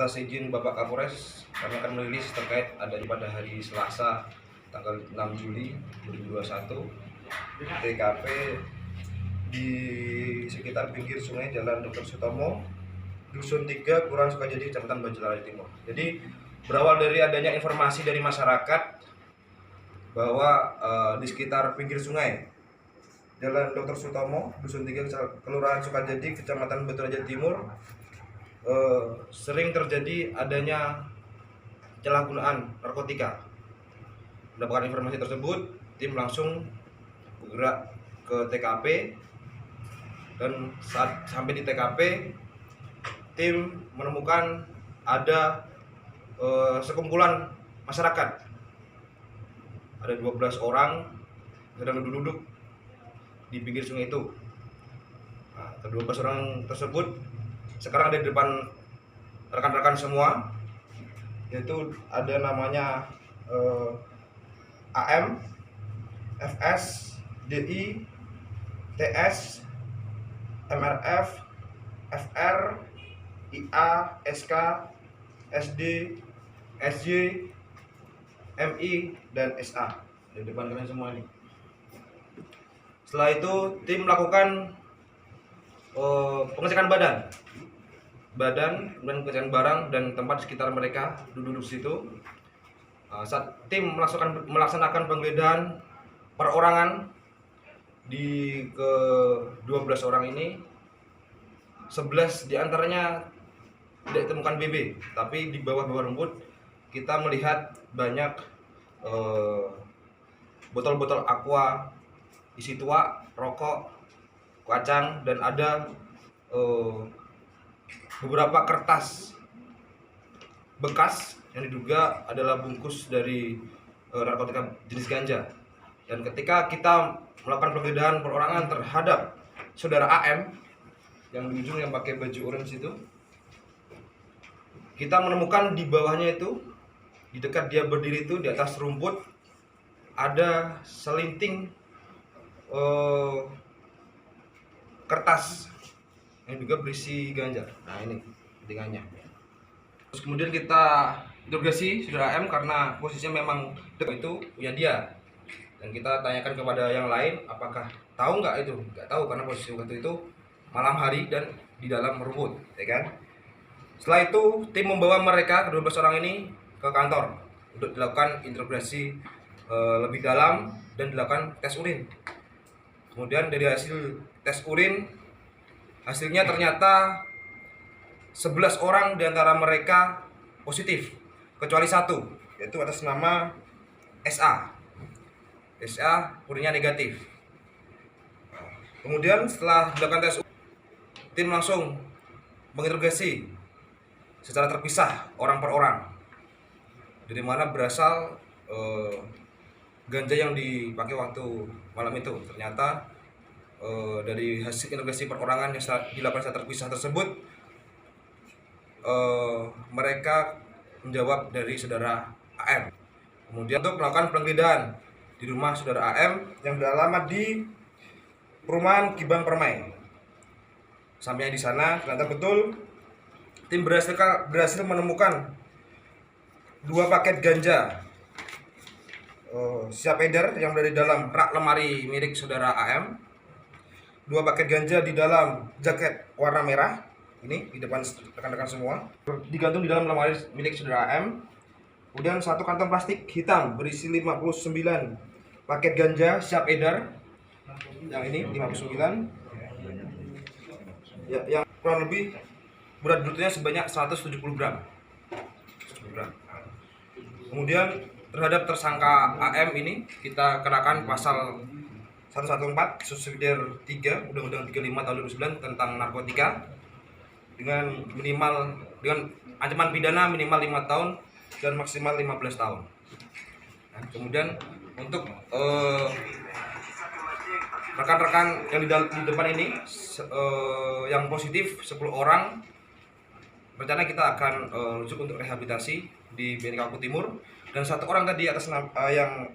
Atas izin Bapak Kapolres, kami akan merilis terkait adanya pada hari Selasa tanggal 6 Juli 2021 TKP di sekitar pinggir sungai Jalan Dr. Sutomo, Dusun 3, Kelurahan Sukajadi, Kecamatan Banjarnegara Timur. Jadi berawal dari adanya informasi dari masyarakat bahwa di sekitar pinggir sungai Jalan Dr. Sutomo, Dusun 3, Kelurahan Sukajadi, Kecamatan Banjarnegara Timur sering terjadi adanya penyalahgunaan narkotika. Mendapatkan informasi tersebut, tim langsung bergerak ke TKP, dan saat sampai di TKP, tim menemukan ada sekumpulan masyarakat. Ada 12 orang sedang duduk di pinggir sungai itu. Nah, ke-12 orang tersebut sekarang ada di depan rekan-rekan semua, yaitu ada namanya AM, FS, DI, TS, MRF, FR, IA, SK, SD, SJ, MI, dan SA. Di depan kalian semua ini. Setelah itu tim melakukan pengecekan badan, kemudian pengecekan barang dan tempat sekitar mereka duduk di situ. Saat tim melaksanakan penggeledahan perorangan di ke-12 orang ini, 11 diantaranya tidak ditemukan BB, tapi di bawah rumput kita melihat banyak botol-botol aqua isi tua, rokok, kacang, dan ada beberapa kertas bekas yang diduga adalah bungkus dari narkotika jenis ganja. Dan ketika kita melakukan penggeledahan perorangan terhadap saudara AM yang di ujung yang pakai baju orange itu, kita menemukan di bawahnya itu, di dekat dia berdiri itu, di atas rumput ada selinting kertas yang juga berisi ganja. Nah, ini ketinggalannya. Terus kemudian kita interogasi saudara M karena posisinya memang dekat itu punya dia, dan kita tanyakan kepada yang lain apakah tahu nggak itu. Nggak tahu karena posisi waktu itu malam hari dan di dalam rumput, ya kan. Setelah itu tim membawa mereka ke-12 orang ini ke kantor untuk dilakukan interogasi lebih dalam dan dilakukan tes urin. Kemudian dari hasil tes urin, hasilnya ternyata 11 orang diantara mereka positif, kecuali satu, yaitu atas nama SA. SA urinnya negatif. Kemudian setelah dilakukan tes, tim langsung menginterogasi secara terpisah orang per orang, dari mana berasal ganja yang dipakai waktu malam itu. Ternyata dari hasil interogasi perorangan yang dilakukan secara terpisah tersebut, mereka menjawab dari saudara AM. Kemudian untuk melakukan penggeledahan di rumah saudara AM yang beralamat di perumahan Kibang Permai. Sampai di sana ternyata betul tim berhasil menemukan 2 paket ganja siap edar yang berada di dalam rak lemari milik saudara AM, 2 paket ganja di dalam jaket warna merah ini di depan rekan-rekan semua, digantung di dalam lemari milik saudara AM. Kemudian 1 kantong plastik hitam berisi 59 paket ganja siap edar, yang ini 59 ya, yang kurang lebih berat brutnya sebanyak 170 gram. Kemudian terhadap tersangka AM ini kita kenakan pasal 114 subsidiar 3 Undang-Undang 35 tahun 2009 tentang narkotika, dengan ancaman pidana minimal 5 tahun dan maksimal 15 tahun. Nah, kemudian untuk rekan-rekan yang di depan ini yang positif 10 orang, rencana kita akan rujuk untuk rehabilitasi di BNK Maluku Timur, dan 1 orang tadi yang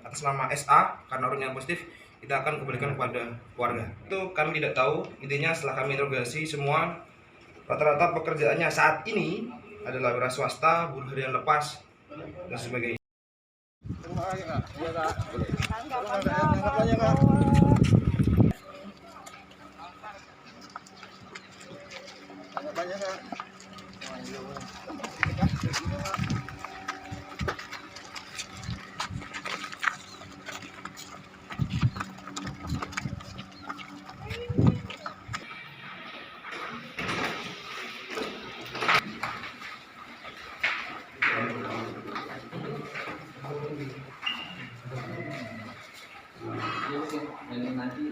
atas nama SA karena orangnya positif kita akan kembalikan kepada keluarga. Itu kami tidak tahu, intinya setelah kami interogasi semua rata-rata pekerjaannya saat ini adalah wira swasta, buruh harian lepas dan sebagainya. Nanti